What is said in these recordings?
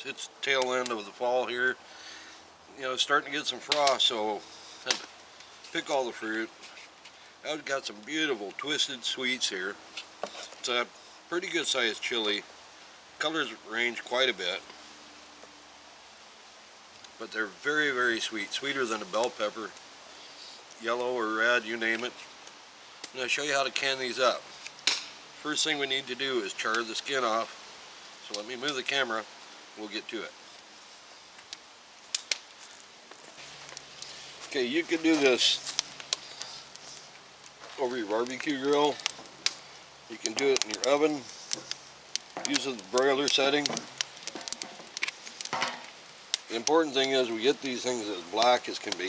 it's tail end of the fall here. You know, it's starting to get some frost, so I had to pick all the fruit. I've got some beautiful twisted sweets here. It's a pretty good sized chili. Colors range quite a bit, but they're very, very sweet. Sweeter than a bell pepper, yellow or red, you name it. I'm going to show you how to can these up. First thing we need to do is char the skin off. So let me move the camera, we'll get to it. Okay, you can do this over your barbecue grill. You can do it in your oven. Use the broiler setting. The important thing is we get these things as black as can be.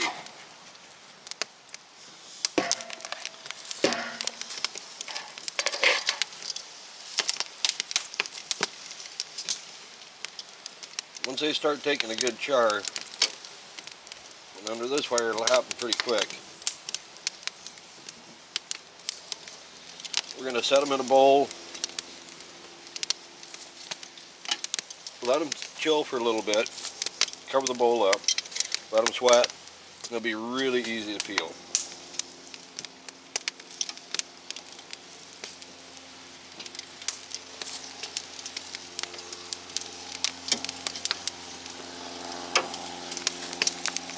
Once they start taking a good char, and under this fire it'll happen pretty quick. We're going to set them in a bowl. Let them chill for a little bit. Cover the bowl up. Let them sweat. They'll be really easy to peel.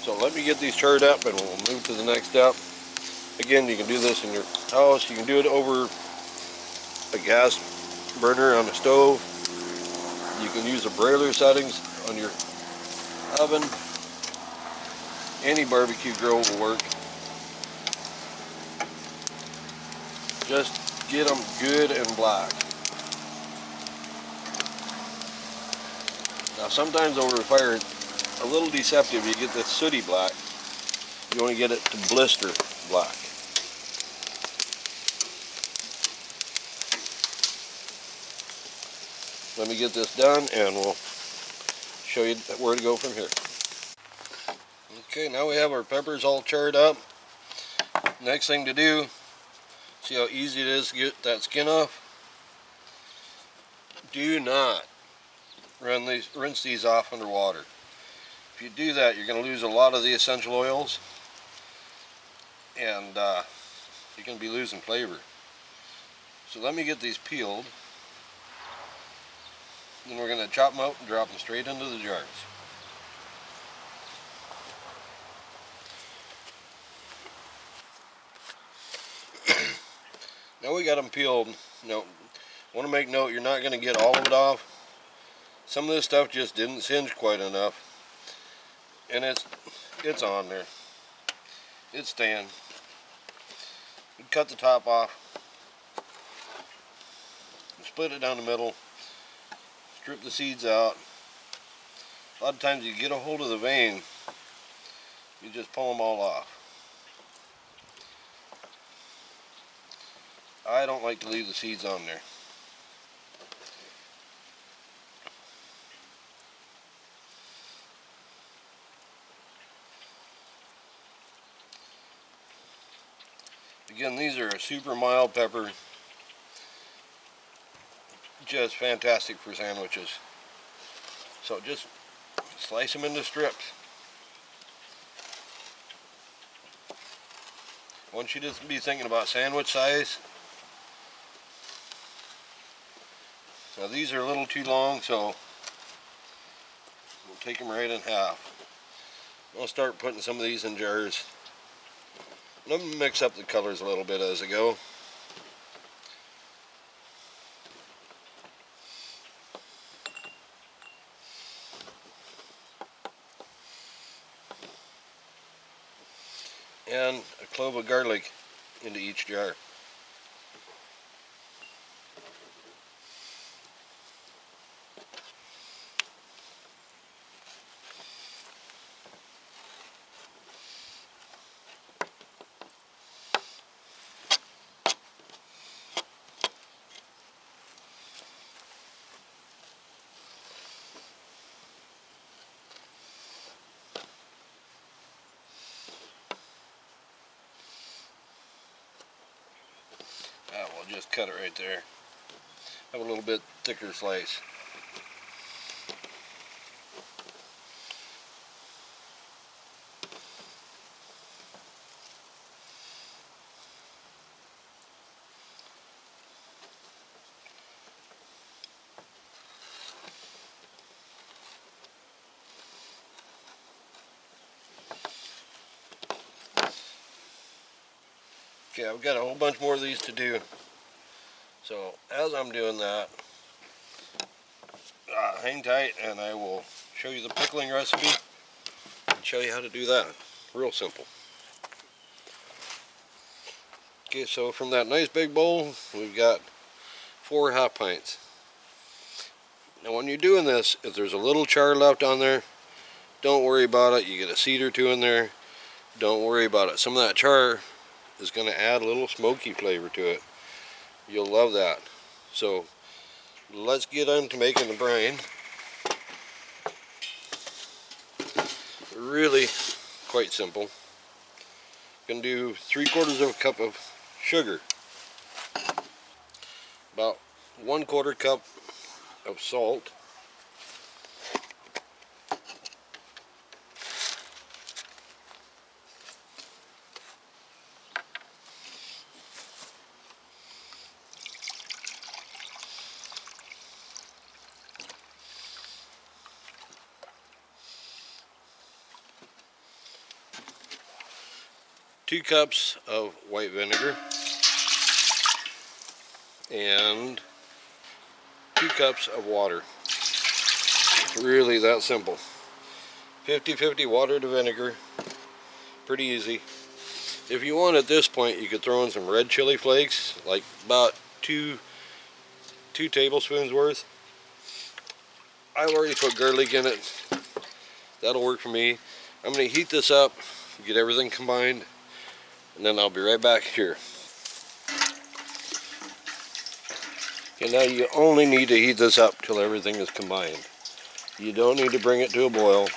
So let me get these charred up and we'll move to the next step. Again, you can do this in your house. You can do it over a gas burner on the stove. You can use the broiler settings on your oven. Any barbecue grill will work. Just get them good and black. Now sometimes over fire, a little deceptive, you get this sooty black. You want to get it to blister black. Let me get this done and we'll show you where to go from here. Okay, now we have our peppers all charred up. Next thing to do, see how easy it is to get that skin off? Do not rinse these off under water. If you do that, you're going to lose a lot of the essential oils and you're going to be losing flavor. So let me get these peeled. Then we're going to chop them out and drop them straight into the jars. Now we got them peeled. Now, I want to make note, you're not going to get all of it off. Some of this stuff just didn't singe quite enough. And it's on there. It's staying. We cut the top off. Split it down the middle. Strip the seeds out. A lot of times you get a hold of the vein, you just pull them all off. I don't like to leave the seeds on there. Again, these are a super mild pepper. Just fantastic for sandwiches. So just slice them into strips. I want you to be thinking about sandwich size. Now these are a little too long, so we'll take them right in half. I'll start putting some of these in jars. I'm going to mix up the colors a little bit as I go. And a clove of garlic into each jar. We'll just cut it right there. Have a little bit thicker slice. Okay, I've got a whole bunch more of these to do. So as I'm doing that, hang tight and I will show you the pickling recipe and show you how to do that. Real simple. Okay, so from that nice big bowl, we've got 4 half pints. Now when you're doing this, if there's a little char left on there, don't worry about it. You get a seed or two in there, don't worry about it. Some of that char is going to add a little smoky flavor to it. You'll love that. So let's get on to making the brine. Really quite simple. Going to do 3/4 of a cup of sugar, about 1/4 cup of salt, two cups of white vinegar, and 2 cups of water. It's really that simple. 50-50 water to vinegar. Pretty easy. If you want at this point, you could throw in some red chili flakes, like about two tablespoons worth. I've already put garlic in it. That'll work for me. I'm going to heat this up, get everything combined, and then I'll be right back here. Okay, now you only need to heat this up till everything is combined. You don't need to bring it to a boil.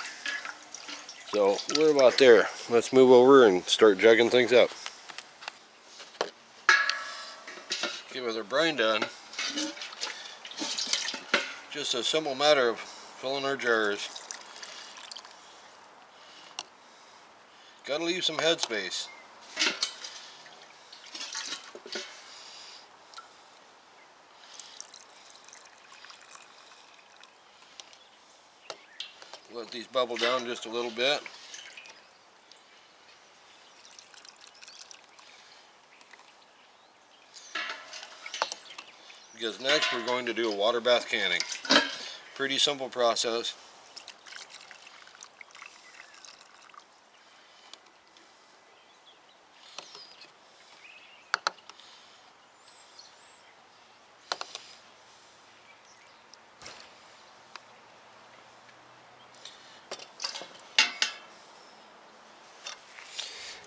So we're about there. Let's move over and start jugging things up. Okay, with our brine done, just a simple matter of filling our jars. Gotta leave some headspace. Let these bubble down just a little bit. Because next we're going to do a water bath canning. Pretty simple process.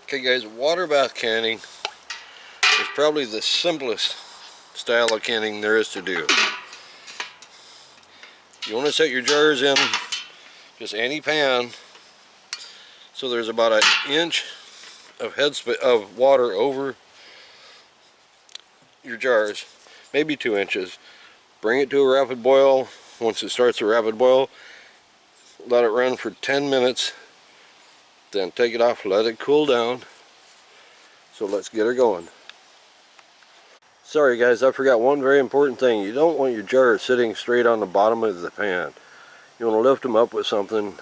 Okay guys, water bath canning is probably the simplest style of canning there is to do. You want to set your jars in just any pan, so there's about an inch of water over your jars, maybe 2 inches. Bring it to a rapid boil. Once it starts a rapid boil, let it run for 10 minutes, then take it off, let it cool down. So let's get her going. Sorry guys, I forgot one very important thing. You don't want your jars sitting straight on the bottom of the pan. You want to lift them up with something.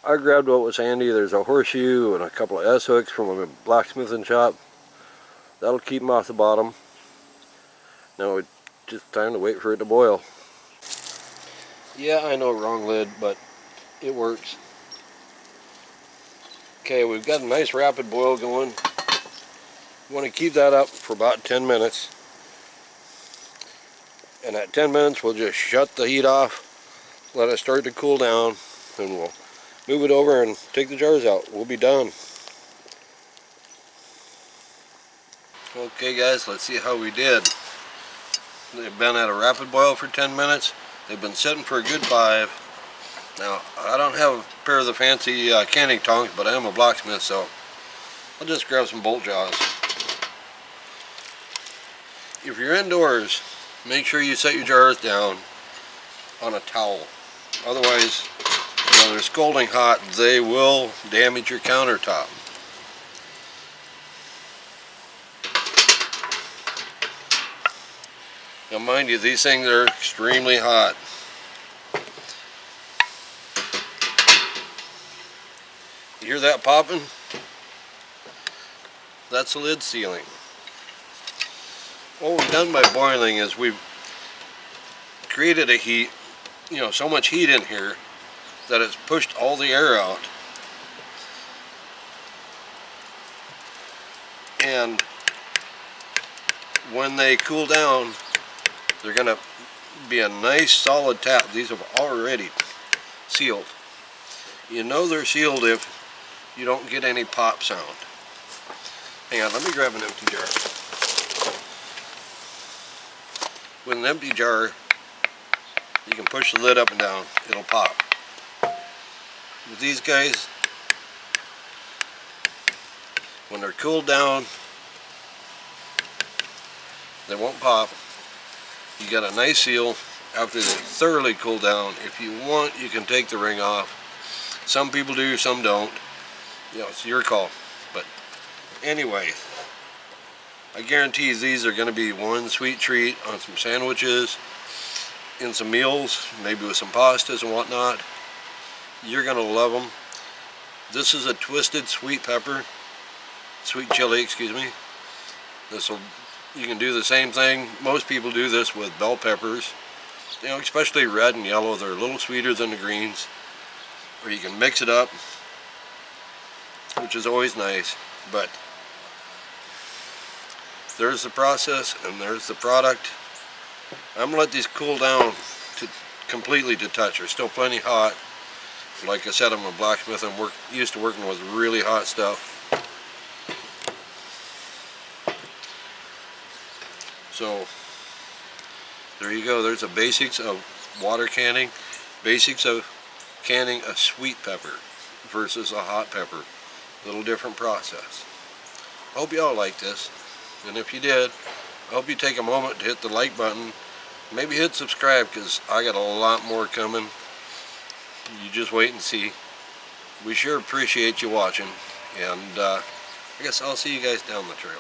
I grabbed what was handy. There's a horseshoe and a couple of S-hooks from a blacksmithing shop. That'll keep them off the bottom. Now it's just time to wait for it to boil. Yeah, I know, wrong lid, but it works. Okay, we've got a nice rapid boil going. You want to keep that up for about 10 minutes. And at 10 minutes, we'll just shut the heat off, let it start to cool down, and we'll move it over and take the jars out. We'll be done. Okay guys, let's see how we did. They've been at a rapid boil for 10 minutes. They've been sitting for a good 5. Now, I don't have a pair of the fancy canning tongs, but I am a blacksmith, so I'll just grab some bolt jaws. If you're indoors, make sure you set your jars down on a towel. Otherwise, they're scalding hot. They will damage your countertop. Now mind you, these things are extremely hot. You hear that popping? That's the lid sealing. What we've done by boiling is we've created a heat, so much heat in here that it's pushed all the air out. And when they cool down, they're going to be a nice solid tap. These have already sealed. You know they're sealed if you don't get any pop sound. Hang on, let me grab an empty jar. With an empty jar, you can push the lid up and down, it'll pop. With these guys, when they're cooled down, they won't pop. You got a nice seal after they thoroughly cool down. If you want, you can take the ring off. Some people do, some don't. It's your call. But anyway, I guarantee these are going to be one sweet treat on some sandwiches, in some meals, maybe with some pastas and whatnot. You're going to love them. This is a twisted sweet chili, excuse me. You can do the same thing. Most people do this with bell peppers, especially red and yellow. They're a little sweeter than the greens. Or you can mix it up, which is always nice. But there's the process and there's the product. I'm gonna let these cool down completely to touch. They're still plenty hot. Like I said, I'm a blacksmith. I'm used to working with really hot stuff. So there you go. There's the basics of water canning, basics of canning a sweet pepper versus a hot pepper. A little different process. I hope y'all like this, and if you did, I hope you take a moment to hit the like button. Maybe hit subscribe, because I got a lot more coming. You just wait and see. We sure appreciate you watching, and I guess I'll see you guys down the trail.